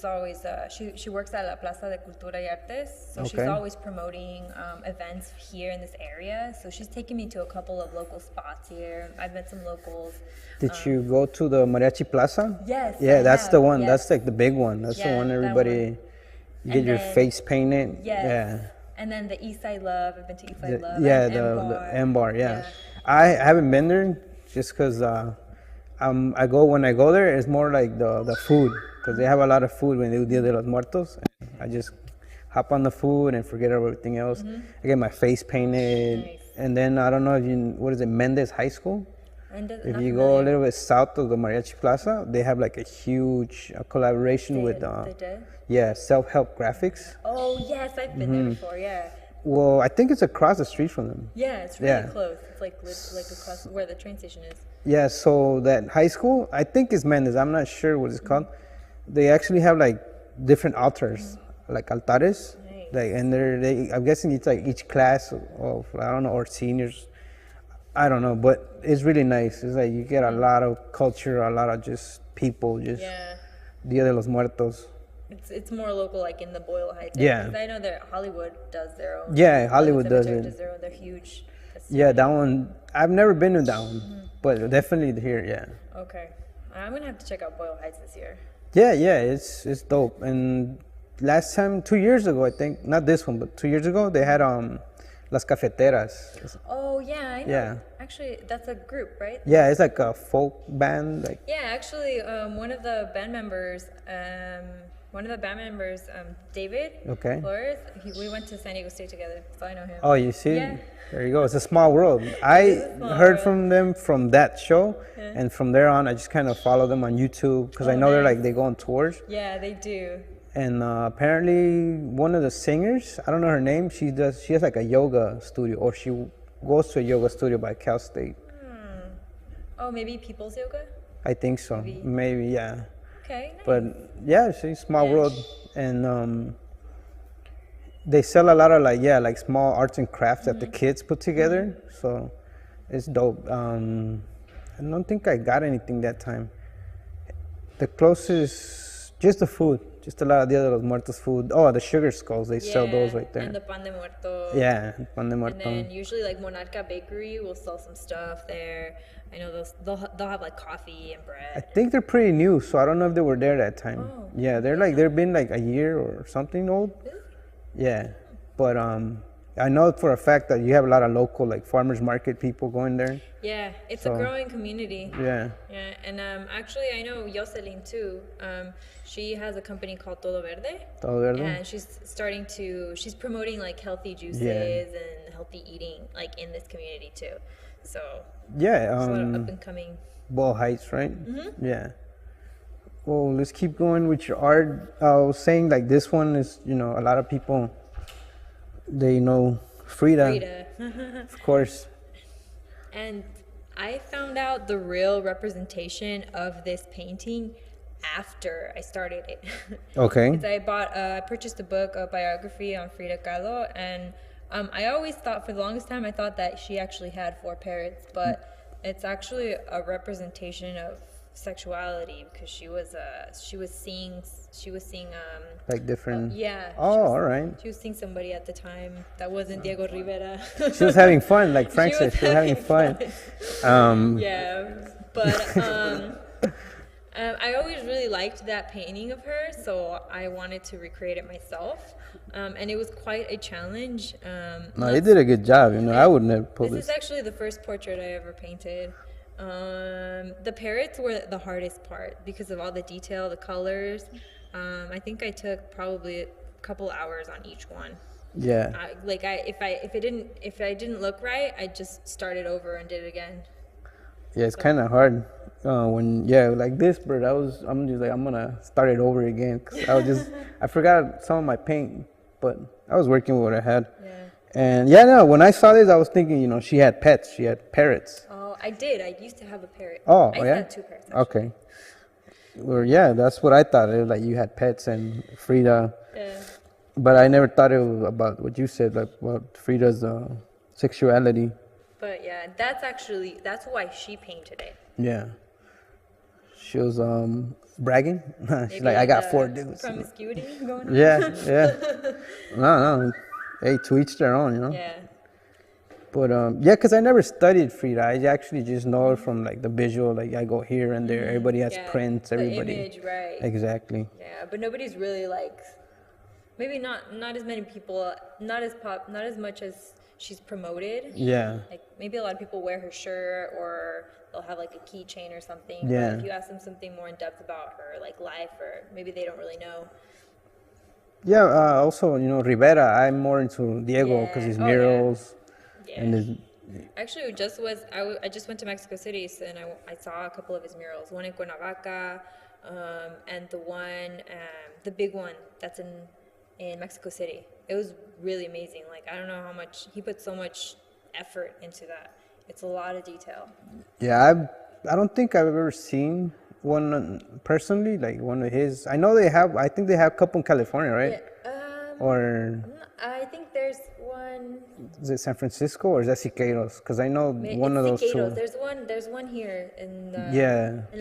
always she works at La Plaza de Cultura y Artes, so she's always promoting events here in this area. So she's taken me to a couple of local spots here. I've met some locals. Did you go to the Mariachi Plaza? Yes. Yeah, that's the one. Yes. That's like the big one. That's the one everybody get your face painted. Yes. Yeah. And then the East Side Love. I've been to East Side Love. Yeah, the M Bar. Yeah. I haven't been there just because when I go there, it's more like the food, because they have a lot of food when they do Dia de los Muertos. I just hop on the food and forget everything else. I get my face painted, and then I don't know if what is it, Mendez High School? If you go a little bit south of the Mariachi Plaza, they have like a huge collaboration with self-help graphics. Oh yes, I've been there before. Yeah. Well, I think it's across the street from them. Yeah, it's really close. It's like across where the train station is. Yeah, so that high school, I think it's Mendez. I'm not sure what it's called. They actually have like different altars, like altares. Nice. Like, and I'm guessing it's like each class of, I don't know, or seniors. I don't know, but it's really nice. It's like you get a lot of culture, a lot of just people, just Dia de los Muertos. It's more local, like in the Boyle Heights. Yeah. Because I know that Hollywood does their own. Yeah, Hollywood does it. They're huge. Yeah, that one. I've never been to that one, but definitely here. Yeah. Okay, I'm gonna have to check out Boyle Heights this year. Yeah, it's dope. And last time, 2 years ago, I think, not this one, but 2 years ago, they had Las Cafeteras. Oh yeah, I know. Yeah. Actually, that's a group, right? Yeah, it's like a folk band. Like. Yeah, actually, one of the band members, David Flores, we went to San Diego State together, so I know him. Oh, you see? Yeah. There you go. It's a small world. I heard from them from that show, and from there on, I just kind of follow them on YouTube, because I know they go on tours. Yeah, they do. And apparently, one of the singers, I don't know her name, she has like a yoga studio, or she goes to a yoga studio by Cal State. Oh, maybe People's Yoga? I think so. Maybe yeah. Okay, nice. But yeah, she's small world, and they sell a lot of like small arts and crafts that the kids put together. So it's dope. I don't think I got anything that time. The closest, just the food, just a lot of Dia de los Muertos food. Oh, the sugar skulls, they sell those right there. And the pan de muerto. Yeah, pan de muerto. And then usually like Monarca Bakery will sell some stuff there. I know they'll have like coffee and bread. I think they're pretty new, so I don't know if they were there that time. Oh. Yeah, they've been like a year or something old. Really? Yeah, but I know for a fact that you have a lot of local like farmers market people going there. Yeah, it's a growing community. Yeah. Yeah, and actually I know Jocelyn too. She has a company called Todo Verde. Todo Verde. And she's promoting like healthy juices and healthy eating like in this community too. So yeah, a lot of up and coming. Boyle Heights, right? Yeah. Well, let's keep going with your art. I was saying like this one is, a lot of people, they know Frida. Of course. And I found out the real representation of this painting after I started it. Okay. I purchased a book, a biography on Frida Kahlo, and I always thought, for the longest time, I thought that she actually had 4 parrots, but it's actually a representation of sexuality, because she was seeing like different. All right. She was seeing somebody at the time that wasn't Diego Rivera. She was having fun, like Frank said. She was having fun. But I always really liked that painting of her, so I wanted to recreate it myself. And it was quite a challenge. No, you did a good job. I would never pull this. This is actually the first portrait I ever painted. The parrots were the hardest part because of all the detail, the colors. I think I took probably a couple hours on each one. Yeah. If I didn't look right, I just started over and did it again. Yeah, it's kind of hard like this bird. I'm just like, I'm gonna start it over again, because I forgot some of my paint, but I was working with what I had. Yeah. And when I saw this, I was thinking, she had pets. She had parrots. Oh, I did. I used to have a parrot. Oh, I had 2 parrots. Actually. Okay. Well, yeah, that's what I thought. It was like you had pets and Frida. Yeah. But I never thought it was about what you said, like about Frida's sexuality. But yeah, that's why she painted it. Yeah. She was bragging. She's Maybe like, I got the 4 dudes. promiscuity going on. Yeah. No. Hey, to each their own, you know. Yeah. But yeah, because I never studied Frida. I actually just know it from like the visual. Like I go here and there. Everybody has Yeah, prints. the Everybody. image, right? Exactly. Yeah, but nobody's really like, maybe not as many people, not as much as she's promoted. Yeah. Like maybe a lot of people wear her shirt or they'll have like a keychain or something. Yeah. But if you ask them something more in depth about her like life, or maybe they don't really know. Yeah. Also, you know, Rivera. I'm more into Diego because his murals Yeah. and his. Actually, I just went to Mexico City, so, and I saw a couple of his murals. One in Cuernavaca, and the big one that's in Mexico City. It was really amazing. Like I don't know how much he put so much effort into that. It's a lot of detail. Yeah, I don't think I've ever seen one personally, like one of his. I know they have. I think they have a couple in California, right? Yeah. Or I think there's one. is it San Francisco or is that Siqueiros? Because I know one of those Siqueiros. two. There's one here in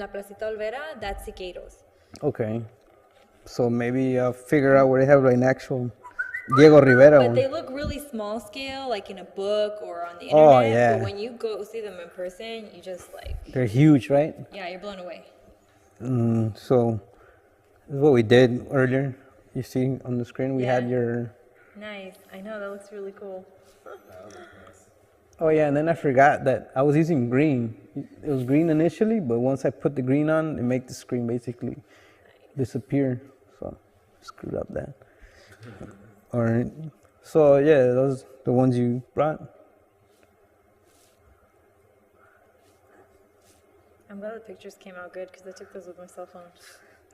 La Placita Olvera. That's Siqueiros. Okay. So maybe I'll figure out where they have like an actual Diego Rivera But one. they look really small scale, like in a book or on the internet. Oh, yeah. But when you go see them in person, you just like, They're huge, right? yeah, you're blown away. So this is what we did earlier. You see on the screen, we had Yeah. your. Nice. I know, that looks really cool. Oh yeah, and then I forgot that I was using green. It was green initially, but once I put the green on, it made the screen basically disappear. So screwed up that. All right. So yeah, those the ones you brought. I'm glad the pictures came out good because I took those with my cell phone.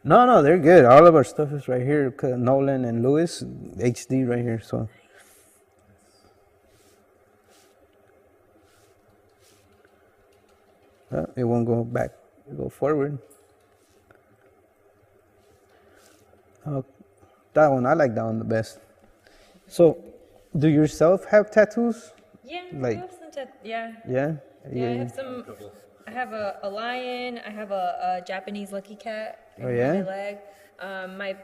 No, they're good. All of our stuff is right here. Nolan and Lewis, HD right here. So. It won't go back. It'll go forward. That one, I like that one the best. So, do you yourself have tattoos? Yeah, Like- I have some yeah. Yeah. Yeah, I have some. I have a lion. I have a Japanese lucky cat in Oh, yeah? my leg. My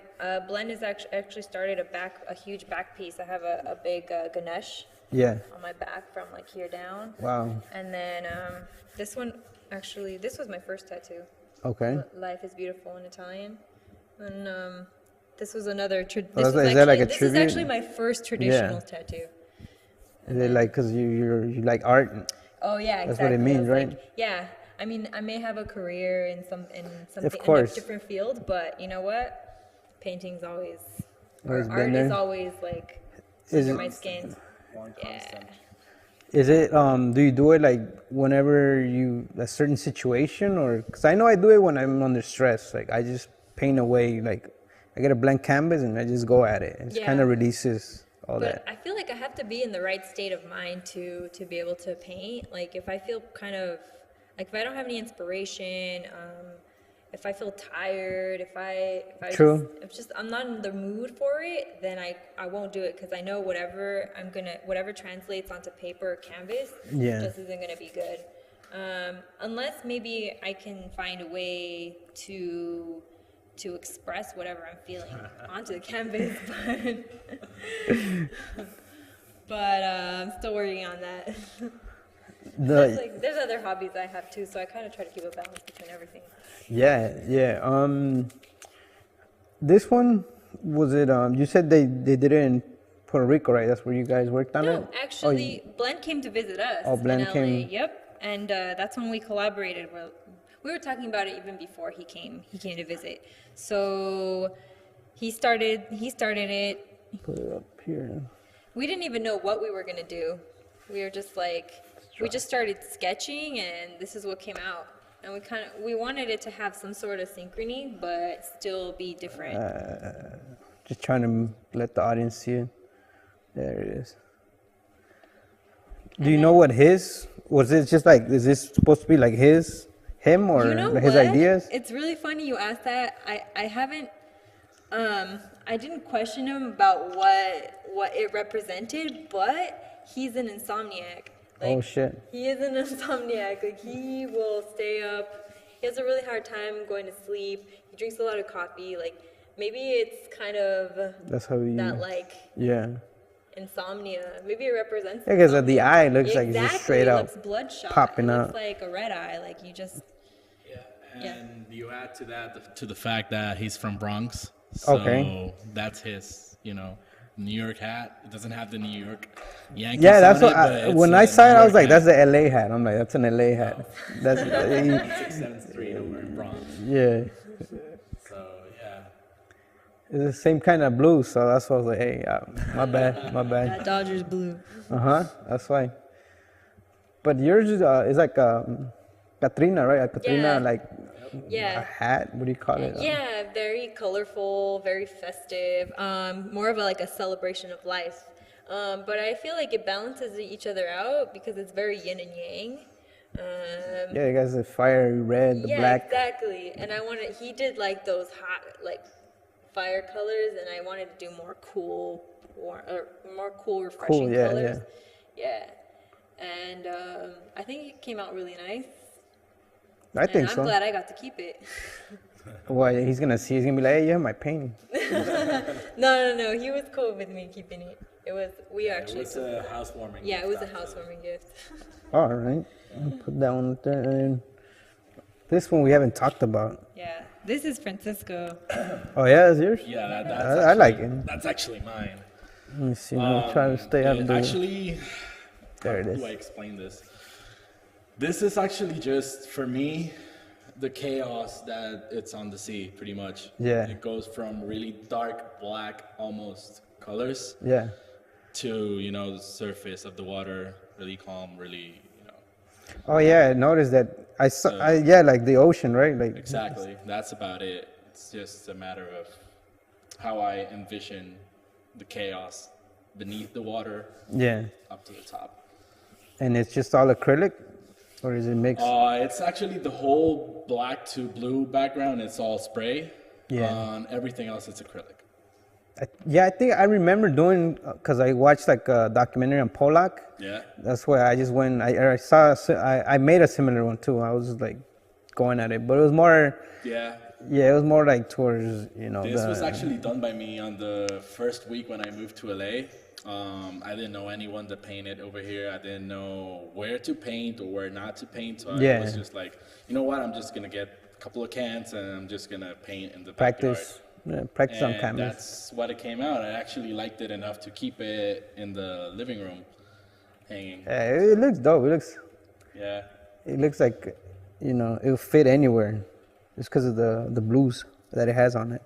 blend is actually started a huge back piece. I have a big Ganesh Yeah. on my back from like here down. Wow. And then this one, actually, this was my first tattoo. Okay. Life is beautiful in Italian. And this was another. is that like a this is tribute? actually my first traditional tattoo. Is it like because you like art? Oh yeah, exactly. That's what it means, It's right? like, yeah, I mean, I may have a career in something course. in a different field, but you know what? Painting's always, Always or been art there. is always like Is under it- my skin. Yeah. Is it do you do it like whenever you a certain situation, or because I know I do it when I'm under stress, like I just paint away, like I get a blank canvas and I just go at it. It Yeah. kind of releases all But that. I feel like I have to be in the right state of mind to be able to paint. Like if I feel kind of like if I don't have any inspiration, if I feel tired, if I True. if I'm not in the mood for it, then I won't do it because I know whatever translates onto paper or canvas Yeah. just isn't gonna be good. Unless maybe I can find a way to express whatever I'm feeling onto the canvas, but I'm still working on that. There's other hobbies I have too, so I kind of try to keep a balance between everything. Yeah. This one was it? You said they did it in Puerto Rico, right? That's where you guys worked on it. No, actually, Blend came to visit us. Oh, Blend in LA. came. Yep, and that's when we collaborated. We were talking about it even before he came. He came to visit. So he started it. Put it up here. We didn't even know what we were gonna do. We were just like, we just started sketching, and this is what came out. And we wanted it to have some sort of synchrony, but still be different. Just trying to let the audience see it. There it is. Do you know what his was? It just like, is this supposed to be like him or You know his what? ideas? It's really funny you asked that. I haven't, I didn't question him about what it represented, but he's an insomniac. Oh, shit. He is an insomniac. Like he will stay up. he has a really hard time going to sleep. He drinks a lot of coffee. Like, maybe it's kind of That's how you. that, like, Yeah. insomnia. Maybe it represents Yeah, because insomnia. the eye looks like it's Exactly, just straight it out looks bloodshot. popping It out. looks like a red eye. Like, you just... Yeah, and you add to that to the fact that he's from Bronx. So Okay. that's his, New York hat. It doesn't have the New York Yankees Yeah, that's on what. it, but When it's I a saw it, New I was York like, hat. "That's the LA hat." I'm like, "That's an LA hat." That's 673 and we're in Bronx. yeah. So yeah. It's the same kind of blue, so that's why I was like, "Hey, my bad, my bad." That Dodgers blue. That's why. But yours is like Katrina, right? A Katrina, Yeah. like a Yeah. hat. What do you call it? Yeah, very colorful, very festive. More of like a celebration of life. But I feel like it balances each other out because it's very yin and yang. Yeah, you guys the fiery red, the Yeah, black. exactly. And he did like those hot, like fire colors, and I wanted to do more cool, refreshing yeah, colors. Yeah. And I think it came out really nice. I think I'm so. glad I got to keep it. Well, he's gonna see. He's gonna be like, "Hey, you have my painting." No. He was cool with me keeping it. We It actually. was a housewarming. Yeah, it was a gift, housewarming gift. All right, I'll put that one there. And this one we haven't talked about. Yeah, this is Francisco. Oh yeah, that's yours. Yeah, that's I like actually- it. That's actually mine. Let me see. I'm trying to stay out of the. Actually, There it how is. do I explain this? This is actually just for me the chaos that it's on the sea, pretty much. Yeah. It goes from really dark black almost colors Yeah. to the surface of the water, really calm, really Oh yeah, I noticed that. I saw. Yeah, like the ocean, right? Like. exactly. That's about it. It's just a matter of how I envision the chaos beneath the water Yeah. up to the top. And it's just all acrylic, or is it mixed? It's actually the whole black to blue background. It's all spray. Yeah. Everything else is acrylic. Yeah, I think I remember doing because I watched like a documentary on Polak. Yeah. That's why I just went. I saw. I made a similar one too. I was just like going at it, but it was more. Yeah. Yeah, it was more like towards This was actually done by me on the first week when I moved to LA. I didn't know anyone to paint it over here. I didn't know where to paint or where not to paint. So I was just like, you know what? I'm just gonna get a couple of cans and I'm just gonna paint in the practice. Yeah, practice on and canvas. that's what it came out. I actually liked it enough to keep it in the living room hanging. Yeah, it looks dope. Yeah. It looks like it'll fit anywhere, just because of the blues that it has on it.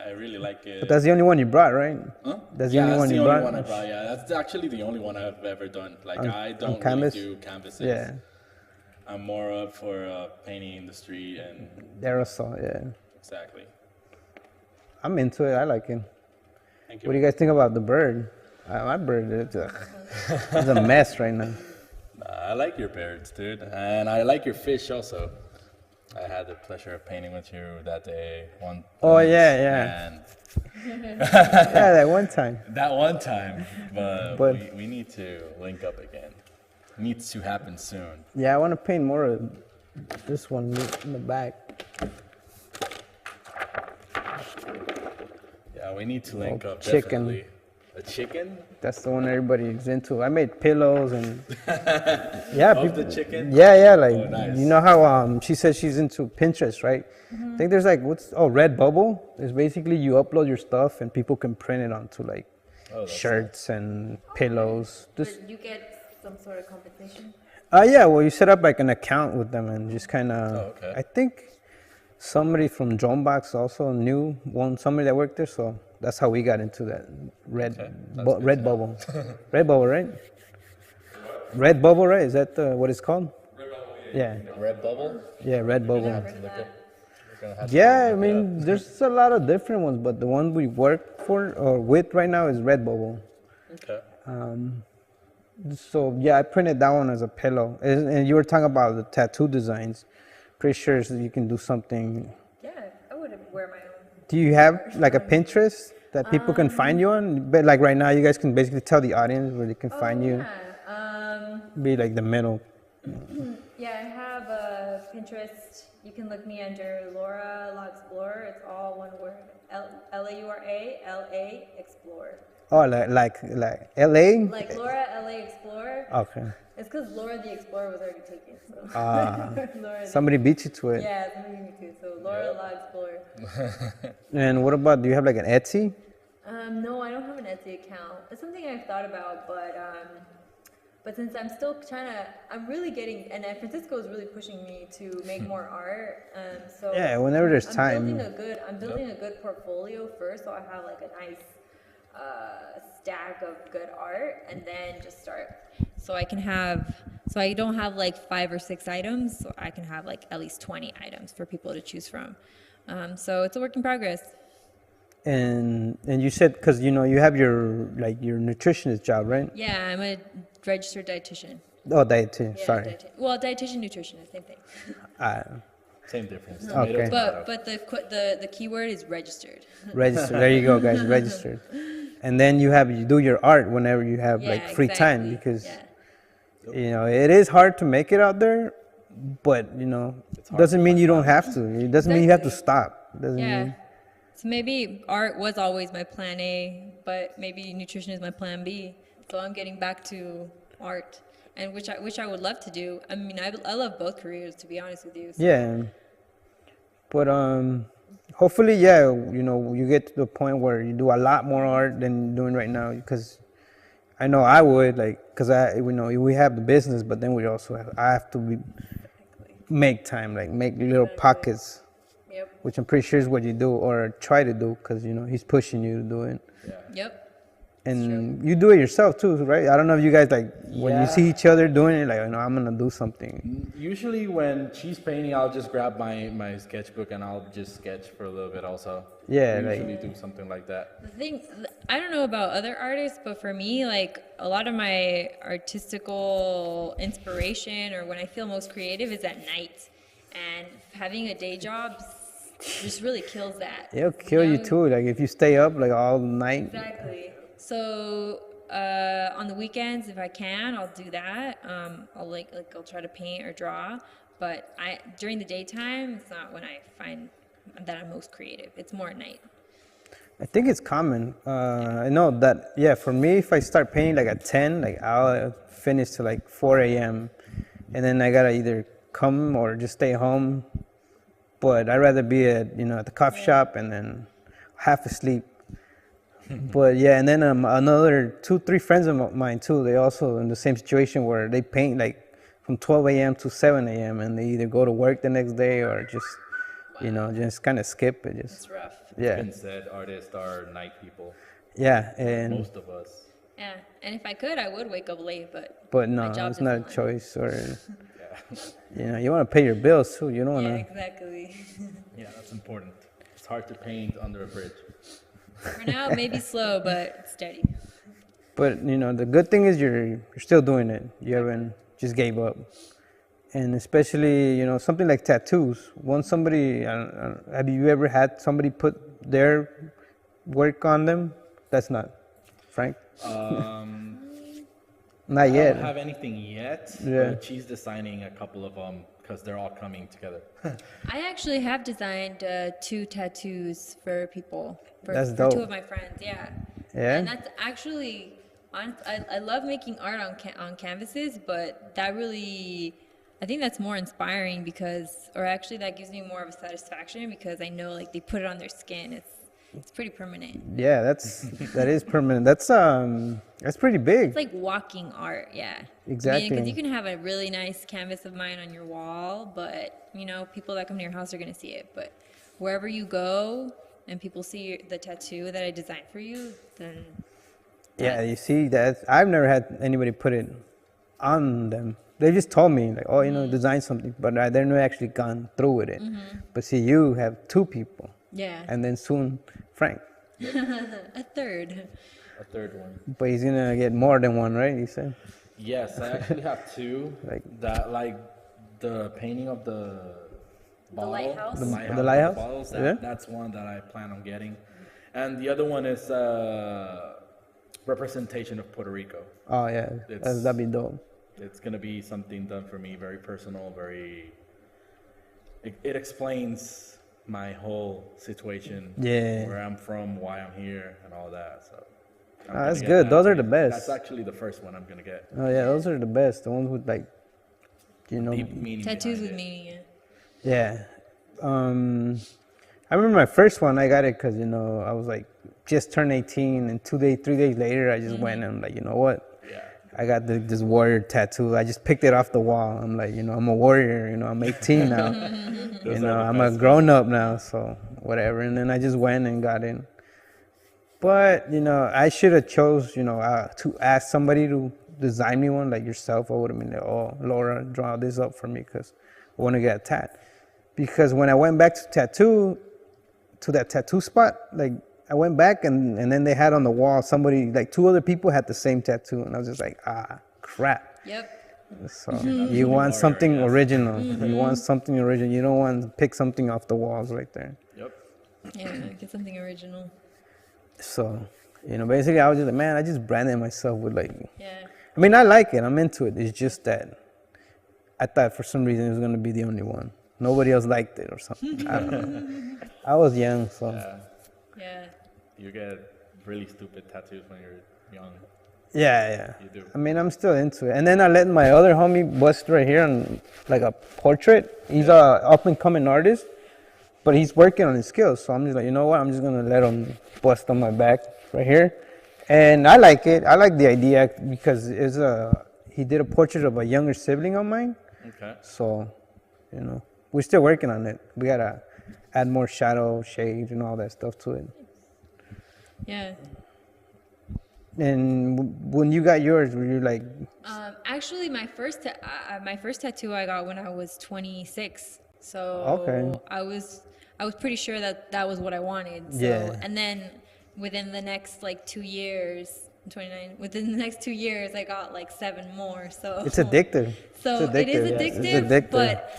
I really like it. But that's the only one you brought, right? Huh? That's the only one you brought? One I brought. Yeah, that's actually the only one I've ever done. Like I don't really canvas? do canvases. Yeah, I'm more up for painting in the street and aerosol. Yeah, exactly. I'm into it. I like it. Thank you. What do you guys think about the bird? My bird is it's a mess right now. I like your birds, dude, and I like your fish also. I had the pleasure of painting with you that day. Oh, yeah. And Yeah, that one time. that one time, but But- we need to link up again. Needs to happen soon. Yeah, I want to paint more of this one in the back. Yeah, we need to link up. chicken. Definitely. A chicken? That's the one everybody's into. I made pillows and yeah, Of the chicken? Yeah, like Oh, nice. you know how she says she's into Pinterest, right? I think there's like Redbubble. There's basically you upload your stuff and people can print it onto like that's shirts and pillows. Just But you get some sort of compensation? yeah, well you set up like an account with them and just kind of. Oh, okay. I think somebody from Dronebox also knew somebody that worked there, so that's how we got into that Redbubble. Redbubble, right? Redbubble, right? Is that what it's called? Yeah, Redbubble? yeah, Redbubble. We're gonna have to Yeah, I look it mean, up. there's a lot of different ones, but the one we work for or with right now is Redbubble. Okay. So yeah, I printed that one as a pillow. And you were talking about the tattoo designs. Pretty sure you can do something. Yeah, I would wear my own. Do you have like a Pinterest that people can find you on? But like right now, you guys can basically tell the audience where they can find you. Yeah, Be like the middle. yeah, I have a Pinterest, you can look me under Laura La Explorer. It's all one word. Laura LA Explorer. Oh, like L.A. Like Laura LA Explorer. Okay. It's because Laura the Explorer was already taken. So. Laura Somebody beat you to it. Yeah, somebody beat me too. So Laura La Explorer. And what about? Do you have like an Etsy? No, I don't have an Etsy account. It's something I've thought about, but since I'm still I'm really getting, and Francisco is really pushing me to make more art. So yeah, whenever there's time. I'm building a good portfolio first, so I have like a nice stack of good art, and then just start. So I don't have like 5 or 6 items, so I can have like at least 20 items for people to choose from. So it's a work in progress. And you said, because you have your nutritionist job, right? Yeah, I'm a registered dietitian. Oh, dietitian. Yeah, sorry. Dietitian, nutritionist, same thing. Same difference. Okay. But the keyword is registered. Registered. There you go, guys. Registered. And then you do your art whenever you have like free time, because it is hard to make it out there, but doesn't mean you don't have to. It doesn't mean you have to stop. Doesn't mean. So maybe art was always my plan A, but maybe nutrition is my plan B. So I'm getting back to art, and which I would love to do. I mean, I love both careers, to be honest with you. So. Yeah. But hopefully, you get to the point where you do a lot more art than you're doing right now, because I know I would, because we have the business, but then I have to make time, make little pockets. Yep. Which I'm pretty sure is what you do or try to do, because he's pushing you to do it. Yeah. Yep. And you do it yourself too, right? I don't know if you guys when you see each other doing it, I'm gonna do something. Usually when she's painting, I'll just grab my sketchbook and I'll just sketch for a little bit also. Yeah, we usually do something like that. The thing, I don't know about other artists, but for me, a lot of my artistical inspiration or when I feel most creative is at night, and having a day job just really kills that. It'll kill you too, if you stay up all night. Exactly. So on the weekends, if I can, I'll do that. I'll try to paint or draw. But during the daytime, it's not when I find that I'm most creative. It's more at night. I think it's common. I know that. For me, if I start painting at 10, I'll finish to 4 a.m. and then I gotta either come or just stay home. But I'd rather be at the coffee shop and then half asleep. But and then another 2-3 friends of mine too. They also in the same situation where they paint from 12 a.m. to 7 a.m. and they either go to work the next day or just just kind of skip it. It's rough. Yeah. It's been said artists are night people. Yeah, and most of us. Yeah, and if I could, I would wake up late, but no, it's not a choice. Or you want to pay your bills too. You don't want to. Yeah, exactly. Yeah, that's important. It's hard to paint under a bridge. For now, it may be slow, but steady. But the good thing is you're still doing it. You haven't just gave up, and especially something like tattoos. Once somebody, have you ever had somebody put their work on them? That's not Frank. Not yet. I don't have anything yet. Yeah. But she's designing a couple of them because they're all coming together. I actually have designed 2 tattoos for people. That's for dope. 2 of my friends, yeah. Yeah. And that's actually, I love making art on canvases, but that really, I think that's more inspiring that gives me more of a satisfaction because I know they put it on their skin. It's pretty permanent. Yeah, that is permanent. That's pretty big. It's like walking art, yeah. Exactly. Because you can have a really nice canvas of mine on your wall, but people that come to your house are gonna see it. But wherever you go and people see the tattoo that I designed for you, then yeah, you see that I've never had anybody put it on them. They just told me design something, but they're not actually gone through with it. Mm-hmm. But see, you have 2 people. Yeah. And then soon, Frank. A third one. But he's gonna get more than one, right? You said. Yes, I actually have 2. The painting of the bottle, lighthouse? The lighthouse? Bottles, Yeah. That's one that I plan on getting, and the other one is representation of Puerto Rico. Oh yeah, that'd be dope. It's gonna be something done for me, very personal, very it explains my whole situation. Yeah. Where I'm from, why I'm here, and all that. So. That's good. Those are the best. That's actually the first one I'm gonna get. Oh yeah, those are the best. The ones with like, you know, Deep meaning Tattoos with behind it. meaning. yeah. I remember my first one. I got it because I was like just turned 18, and 3 days later, I just went and I'm like, you know what? Yeah. I got this warrior tattoo. I just picked it off the wall. I'm like, I'm a warrior. I'm 18 now. I'm a grown up now, so whatever. And then I just went and got in. But I should have chose to ask somebody to design me one like yourself. I would have been like, oh, Laura, draw this up for me because I want to get a tat. Because when I went back to that tattoo spot, like I went back and then they had on the wall somebody, like 2 other people had the same tattoo, and I was just like, crap. Yep. So you want something original. You want something original. You don't want to pick something off the walls right there. Yep. Yeah, get something original. So, basically I was just like, man, I just branded myself with like, Yeah. I mean, I like it. I'm into it. It's just that I thought for some reason it was going to be the only one. Nobody else liked it or something. I don't know. I was young, so. Yeah. You get really stupid tattoos when you're young. Yeah. You do. I mean, I'm still into it. And then I let my other homie bust right here on like a portrait. He's a up and coming artist, but he's working on his skills. So I'm just like, you know what? I'm just going to let him bust on my back right here. And I like it. I like the idea because he did a portrait of a younger sibling of mine. Okay. So, we're still working on it. We got to add more shadow, shades, and all that stuff to it. Yeah. And when you got yours, were you like? Actually, my first tattoo I got when I was 26. So Okay. I was pretty sure that was what I wanted. So, Yeah. And then within the next like 2 years, 29. Within the next 2 years, I got like 7 more. So It's addictive. So It's it is addictive. addictive, It's addictive. but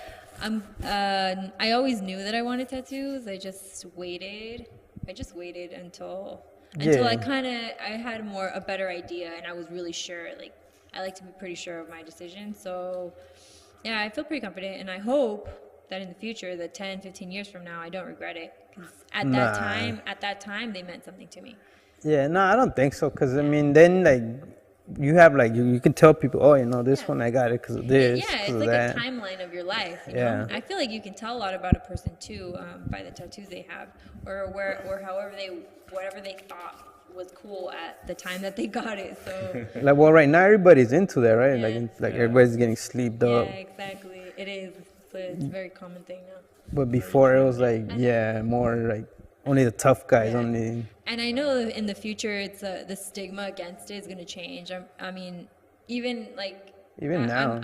I always knew that I wanted tattoos. I just waited until I had a better idea, and I was really sure. Like I like to be pretty sure of my decision. So yeah, I feel pretty confident, and I hope that in the future, that 10, 15 years from now, I don't regret it. Because at that time, they meant something to me. Yeah, no, I don't think so. Because, I mean, then, like, you have, like, you can tell people, oh, this one I got it because of this. Yeah, it's of like that. a timeline of your life. You Yeah. know? I feel like you can tell a lot about a person, too, by the tattoos they have. Or whatever they thought was cool at the time that they got it. So Like, well, right now, everybody's into that, right? Yeah. Like everybody's getting sleeped yeah, up. exactly. It is. It's a very common thing now. But before, it was, like, more, like, only the tough guys, Yeah. only... And I know in the future, it's the stigma against it is going to change. I mean, even like now.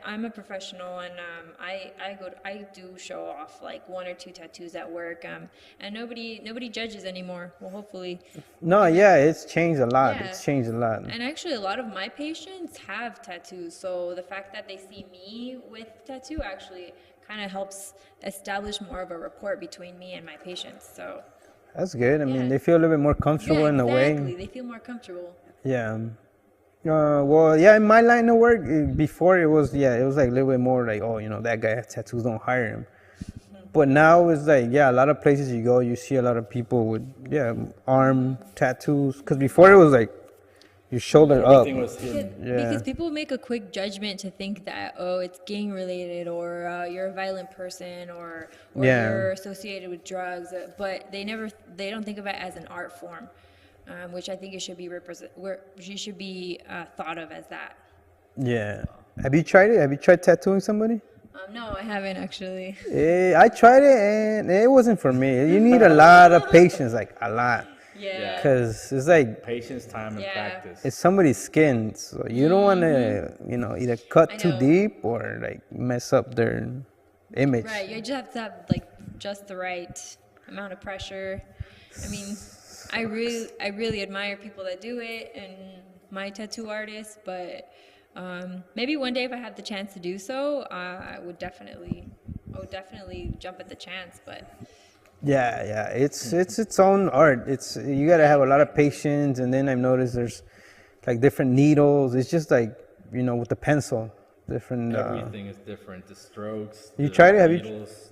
I'm a professional, and I do show off like 1 or 2 tattoos at work. And nobody judges anymore. Well, hopefully. No, yeah, it's changed a lot. Yeah. It's changed a lot. And actually, a lot of my patients have tattoos. So the fact that they see me with tattoo actually kind of helps establish more of a rapport between me and my patients. So. That's good. I mean, Yeah. they feel a little bit more comfortable in a way. Exactly. They feel more comfortable. Yeah. Well, yeah, in my line of work, before it was like a little bit more like, oh, that guy has tattoos, don't hire him. But now it's like, a lot of places you go, you see a lot of people with, arm tattoos. Because before it was like your shoulder up. Everything was hidden. Because people make a quick judgment to think that, it's gang related, or you're a violent person, or you're associated with drugs, but they don't think of it as an art form, which I think it should be thought of as that. Yeah. Have you tried it? Have you tried tattooing somebody? No, I haven't actually. I tried it and it wasn't for me. You need a lot of patience, like a lot. Yeah. Because it's like Patience, time, and practice. it's somebody's skin, so you don't want to, either cut too know. deep or like mess up their image. Right. You just have to have like just the right amount of pressure. I mean, I really admire people that do it, and my tattoo artists, but maybe one day if I have the chance to do so, I would definitely jump at the chance. But Yeah, it's its own art. You gotta have a lot of patience, and then I've noticed there's like different needles. It's just like with the pencil. different. Everything is different. The strokes. You the tried it? Have you? needles,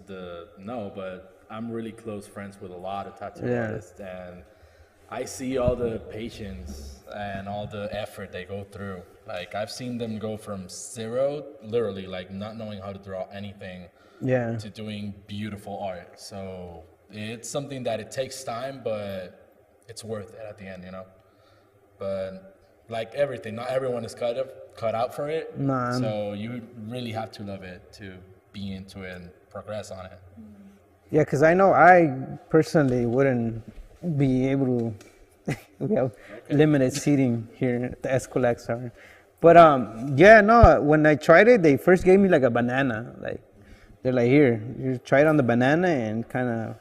no, but I'm really close friends with a lot of tattoo Yeah. artists, and I see all the patience and all the effort they go through. Like I've seen them go from zero, literally like not knowing how to draw anything, Yeah. to doing beautiful art. So it's something that it takes time, but it's worth it at the end, you know. But like everything, not everyone is cut out for it. Nah. So you really have to love it to be into it and progress on it. Yeah, because I know I personally wouldn't be able to. We have limited seating here at the Eskwilax Center. But yeah, no. When I tried it, they first gave me like a banana. Like they're like, here, you try it on the banana and kind of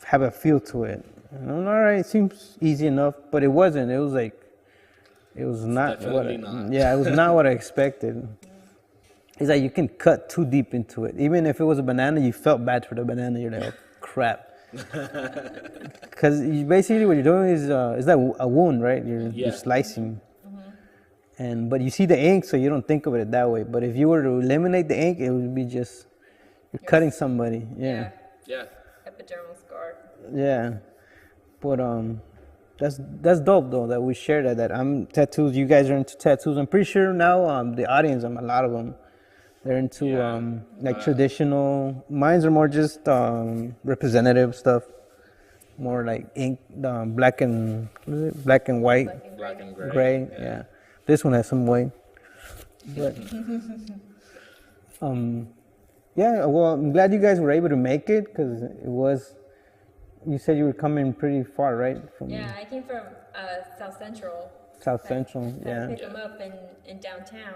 have a feel to it. And I'm all right. It seems easy enough, but it wasn't. It was like, it was not what. Definitely not. Yeah, it was not what I expected. It's like you can cut too deep into it. Even if it was a banana, you felt bad for the banana. You're like, oh crap. Because basically what you're doing is like a wound, right? You're slicing. And but you see the ink, so you don't think of it that way. But if you were to eliminate the ink, it would be just you're cutting somebody. Yeah. Yeah. Epidermal scar. Yeah. But that's dope though that we share that I'm tattoos. You guys are into tattoos. I'm pretty sure now the audience, a lot of them, they're into like traditional. Mine's are more just representative stuff, more like ink, black and white, Black and gray. gray. Yeah. This one has some white. But yeah. Well, I'm glad you guys were able to make it because it was. You said you were coming pretty far, right? From Yeah, I came from South Central. South Central. Had to Yeah. pick them up in downtown,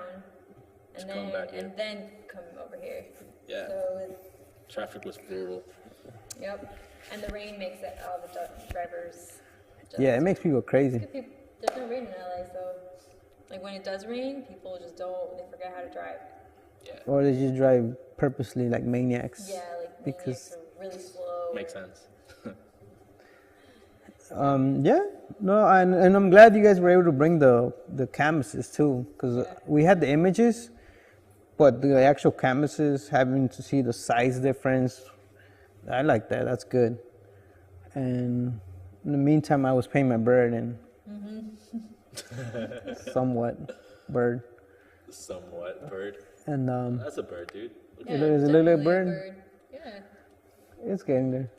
and come back here. then come over here. Yeah. So Traffic was brutal. yep, and the rain makes it all the drivers. Just, Yeah, it makes people crazy. There's no rain in LA, so like when it does rain, people just they forget how to drive. Or they just drive purposely like maniacs. Yeah, like Because- maniacs are really slow. Makes sense. Yeah, no, and I'm glad you guys were able to bring the canvases too, because we had the images, but the actual canvases, having to see the size difference, I like that. That's good. And in the meantime, I was painting my bird and somewhat bird, Somewhat bird. and That's a bird, dude. Look Yeah, Is it a little definitely bird? Yeah. it's getting there.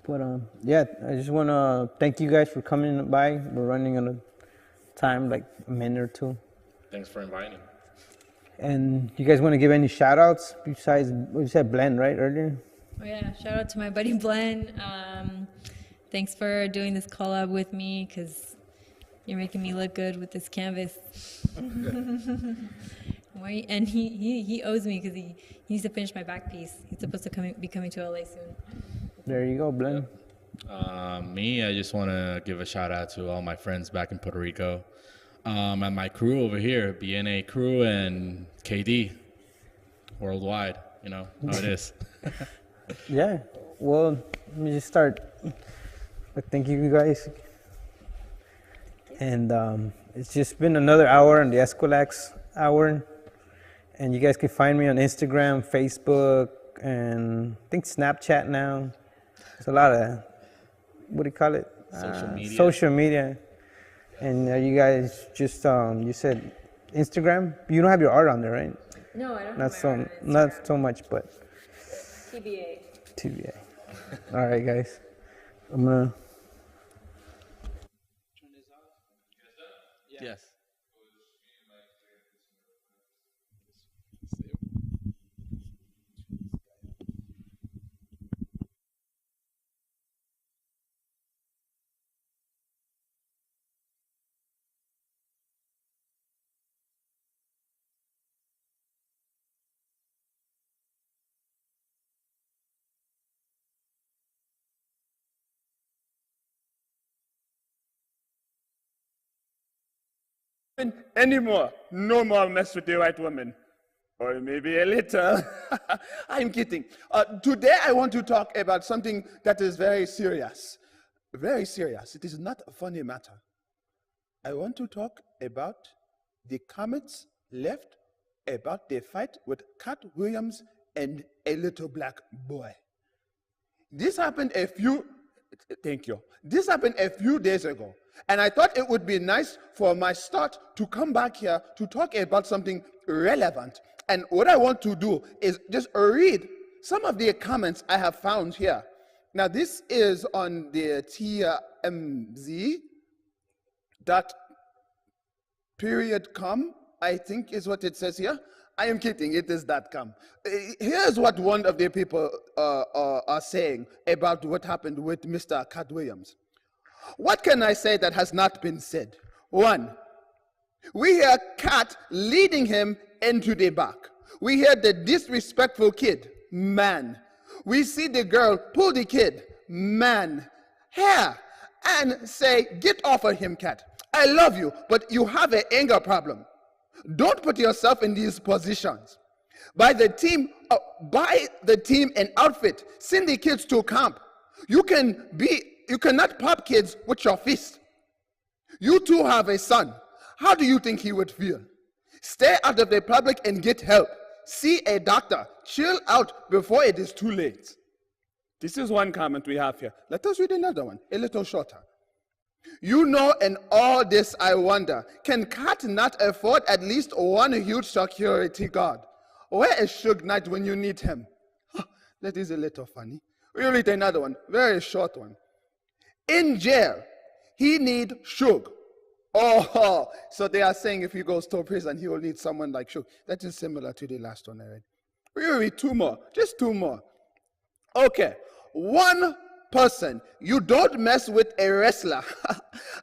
But yeah, I just want to thank you guys for coming by. We're running out of time, like a minute or two. Thanks for inviting. And you guys want to give any shout outs besides, you said Blend, right, earlier? Oh yeah, shout out to my buddy Glenn. Thanks for doing this collab with me because you're making me look good with this canvas. And he owes me because he needs to finish my back piece. He's supposed to be coming to LA soon. There you go, Blend. Me, I just want to give a shout out to all my friends back in Puerto Rico, and my crew over here, BNA crew and KD, worldwide. You know how it is. Yeah, well, let me just start. Thank you guys. And it's just been another hour on the Eskwilax hour. And you guys can find me on Instagram, Facebook, and I think Snapchat now. It's a lot of, what do you call it? Social media. Social media. And you guys just, you said Instagram? You don't have your art on there, right? No, I don't. Not have my art so, on not Instagram. so much, but TBA. TBA. All right, guys. I'm gonna. Yes. Anymore. No more mess with the white woman. Or maybe a little. I'm kidding. Today I want to talk about something that is very serious. Very serious. It is not a funny matter. I want to talk about the comets left about the fight with Cat Williams and a little black boy. This happened a few days ago. And I thought it would be nice for my start to come back here to talk about something relevant. And what I want to do is just read some of the comments I have found here. Now, this is on the TMZ.com, I think is what it says here. I am kidding, it is .com. Here's what one of the people are saying about what happened with Mr. Cat Williams. What can I say that has not been said? 1, we hear Cat leading him into the back. We hear the disrespectful kid, man. We see the girl pull the kid, man, hair, and say, get off of him, Cat. I love you, but you have an anger problem. Don't put yourself in these positions. Buy the team an outfit. Send the kids to camp. You cannot pop kids with your fist. You too have a son. How do you think he would feel? Stay out of the public and get help. See a doctor. Chill out before it is too late. This is one comment we have here. Let us read another one, a little shorter. You know, in all this I wonder, can Cat not afford at least one huge security guard? Where is Suge Knight when you need him? That is a little funny. We'll read another one, very short one. In jail, he need Suge. Oh, so they are saying if he goes to prison, he will need someone like Suge. That is similar to the last one I read. We'll read 2 more, just 2 more. Okay, one person, you don't mess with a wrestler.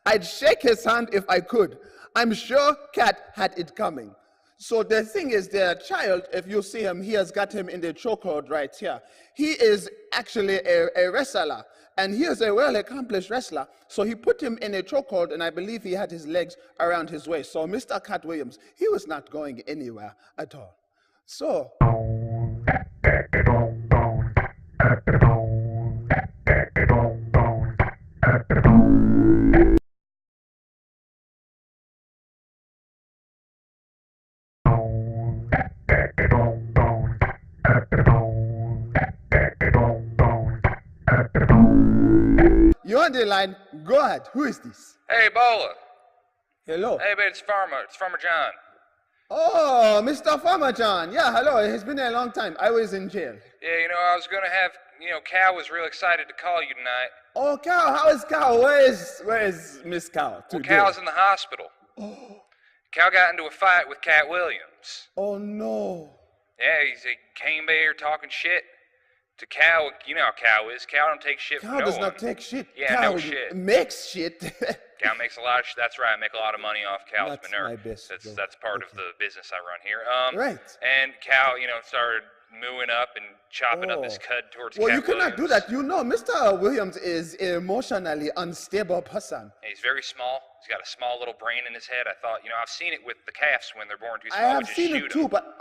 I'd shake his hand if I could. I'm sure Cat had it coming. So the thing is, the child, if you see him, he has got him in the chokehold right here. He is actually a wrestler, and he is a well-accomplished wrestler. So he put him in a chokehold, and I believe he had his legs around his waist. So Mr. Cat Williams, he was not going anywhere at all. So... You're on the line. Go ahead. Who is this? Hey, Bola. Hello. Hey, babe, it's Farmer John. Oh, Mr. Farmer John. Yeah, hello. It's been a long time. I was in jail. Yeah, I was gonna have, Cal was real excited to call you tonight. Oh, Cal. How is Cal? Where is Miss Cal today? Well, Cal's in the hospital. Oh. Cal got into a fight with Cat Williams. Oh, no. Yeah, he came here talking shit to Cal. You know how Cal is. Cal don't take shit from no one. Cal does not take shit. Yeah, Cal no shit. Makes shit. Cal makes a lot of shit. That's right. I make a lot of money off Cal's That's manure. my best That's part of the business I run here. Right. And Cal, started mooing up and chopping up his cud towards Well, Cat you cannot Williams. do that. Mr. Williams is an emotionally unstable person. He's very small. He's got a small little brain in his head. I thought, I've seen it with the calves when they're born too small. I have we just seen shoot it too, 'em. but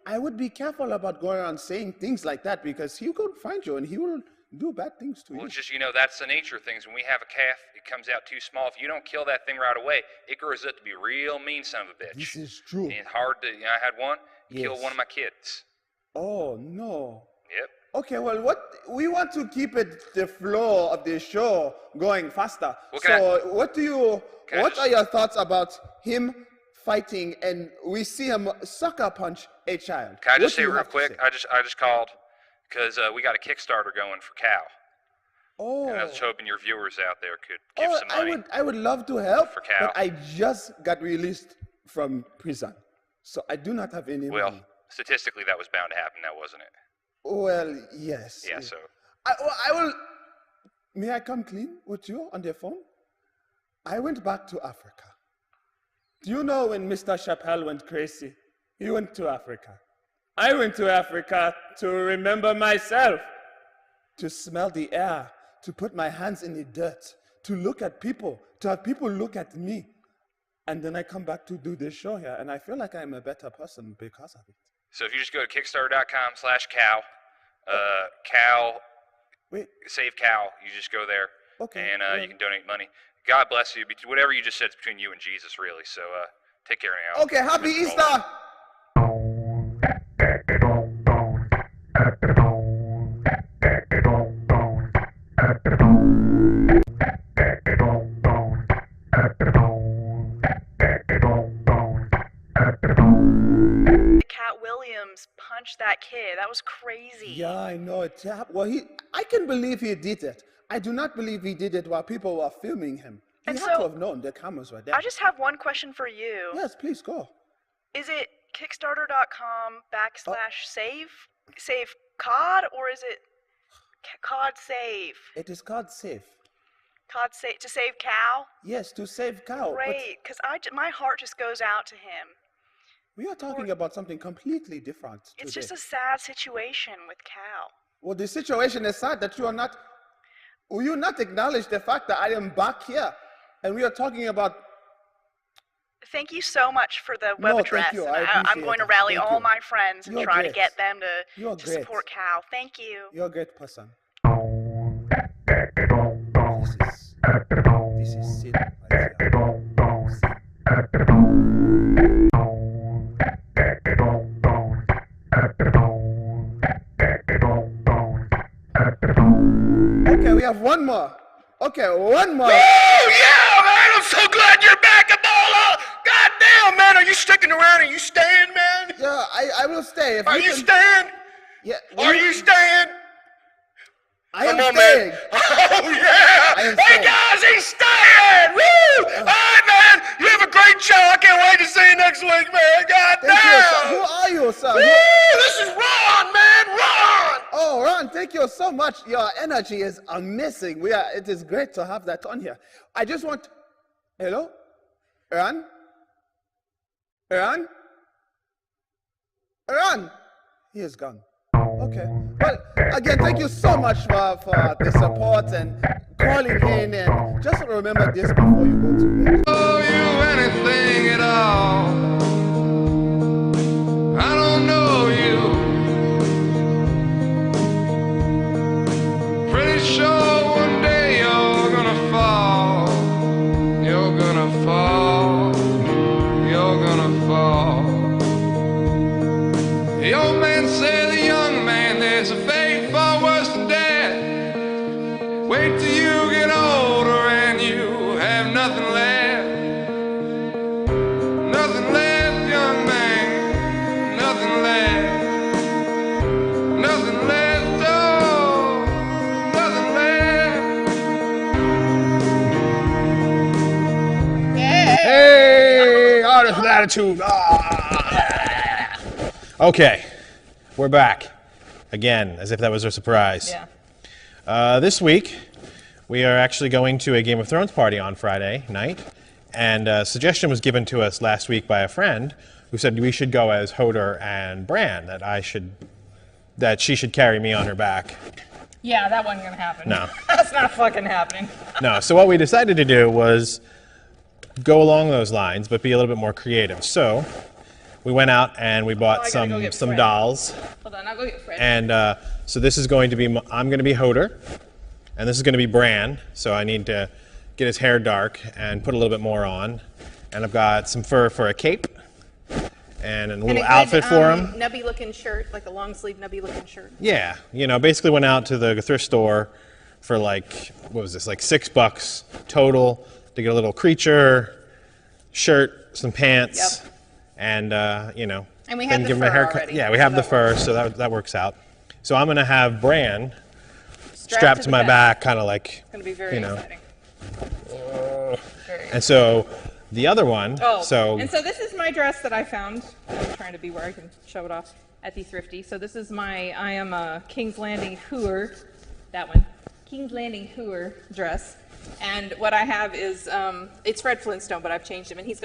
I would be careful about going around saying things like that because he could find you and he will do bad things to Well, you. it's just, that's the nature of things. When we have a calf, it comes out too small. If you don't kill that thing right away, it grows up to be a real mean son of a bitch. This is true. And it's hard to, I had one, kill Yes. one of my kids. Oh, no. Yep. Okay, well, we want to keep the flow of the show going faster. Well, what are your thoughts about him fighting and we see him sucker punch a child? Can I just What do say you real have to quick? say? I just called because we got a Kickstarter going for Cal. Oh. And I was hoping your viewers out there could give some money. I would love to help, for Cal. but I just got released from prison, so I do not have any Well, money. statistically, that was bound to happen, now, wasn't it? Well, yes. Yeah, so. I will. May I come clean with you on the phone? I went back to Africa. Do you know when Mr. Chappelle went crazy? He went to Africa. I went to Africa to remember myself, to smell the air, to put my hands in the dirt, to look at people, to have people look at me. And then I come back to do this show here, and I feel like I'm a better person because of it. So if you just go to kickstarter.com/Cal, Cal, Wait. save Cal, you just go there, Okay, and yeah. you can donate money. God bless you. Whatever you just said is between you and Jesus, really. So take care now. Okay, happy Mr. Gold. Easter! Cat Williams punched that kid. That was crazy. Yeah, I know it. Well, I can believe he did it. I do not believe he did it while people were filming him. He And had so- to have known the cameras were there. I just have one question for you. Yes, please go. Is it kickstarter.com/save COD, or is it COD save? It is called safe. COD save to save Cal? Yes, to save cow. But Great, because my heart just goes out to him. we are talking about something completely different today. It's just a sad situation with Cal. Well, the situation is sad that you are not. Will you not acknowledge the fact that I am back here, and we are talking about? Thank you so much for the No, web thank address. you. And I I'm appreciate going to it. rally Thank all you. my friends and You're try to great. get them You're to great. support Cal. Thank you. You're a great person. This is sin right here. Okay, we have one more. Okay, one more. Oh, yeah, man, I'm so glad you're back, Ebola! God damn, man, are you sticking around? Are you staying, man? Yeah, I will stay. If Are you can- staying? Yeah. Are you staying? I am Come on, staying. man. Oh, yeah! I am Hey, staying. guys, he's staying! Woo! All right, man, you have a great show. I can't wait to see you next week, man. God Thank you, sir. damn! Who are you, sir? Woo! This is Ron, man, Ron! Oh, Ron, thank you so much. Your energy is amazing. It is great to have that on here. I just want. Hello? Ron? Ron? Ron? He is gone. Okay. Well, again, thank you so much for the support and calling in. And just remember this before you go to bed. Know you anything at all? I don't know you. Pretty sure one day you're gonna fall. You're gonna fall. You're gonna fall. The old man said, the young man, there's a fate far worse than death. Wait till you get older and you have nothing left. Nothing left, young man. Nothing left. Nothing left, oh, nothing left. Hey, artist with attitude. Okay, we're back again, as if that was a surprise. Yeah. This week, we are actually going to a Game of Thrones party on Friday night, and a suggestion was given to us last week by a friend who said we should go as Hodor and Bran, that she should carry me on her back. Yeah, that wasn't gonna happen. No. That's not fucking happening. No, so what we decided to do was go along those lines, but be a little bit more creative. So we went out and we bought I gotta go get some Fred. dolls. Hold on, I'll go get Fred. And so this is going to be, I'm going to be Hodor, and this is going to be Bran. So I need to get his hair dark and put a little bit more on. And I've got some fur for a cape and a little outfit for him. Nubby looking shirt, like a long sleeve nubby looking shirt. Yeah, basically went out to the thrift store for like, what was this, like $6 total to get a little creature, shirt, some pants, and And we then have the give him a fur haircut. already, Yeah, we so have the that fur, so that works out. So I'm gonna have Bran strapped to my back, kind of like, It's gonna be very exciting. and so the other one. Oh, and so this is my dress that I found. I'm trying to be where I can show it off at the Thrifty. So this is I am a King's Landing hooer, that one, King's Landing hooer dress. And what I have is, it's Fred Flintstone, but I've changed him, and he's got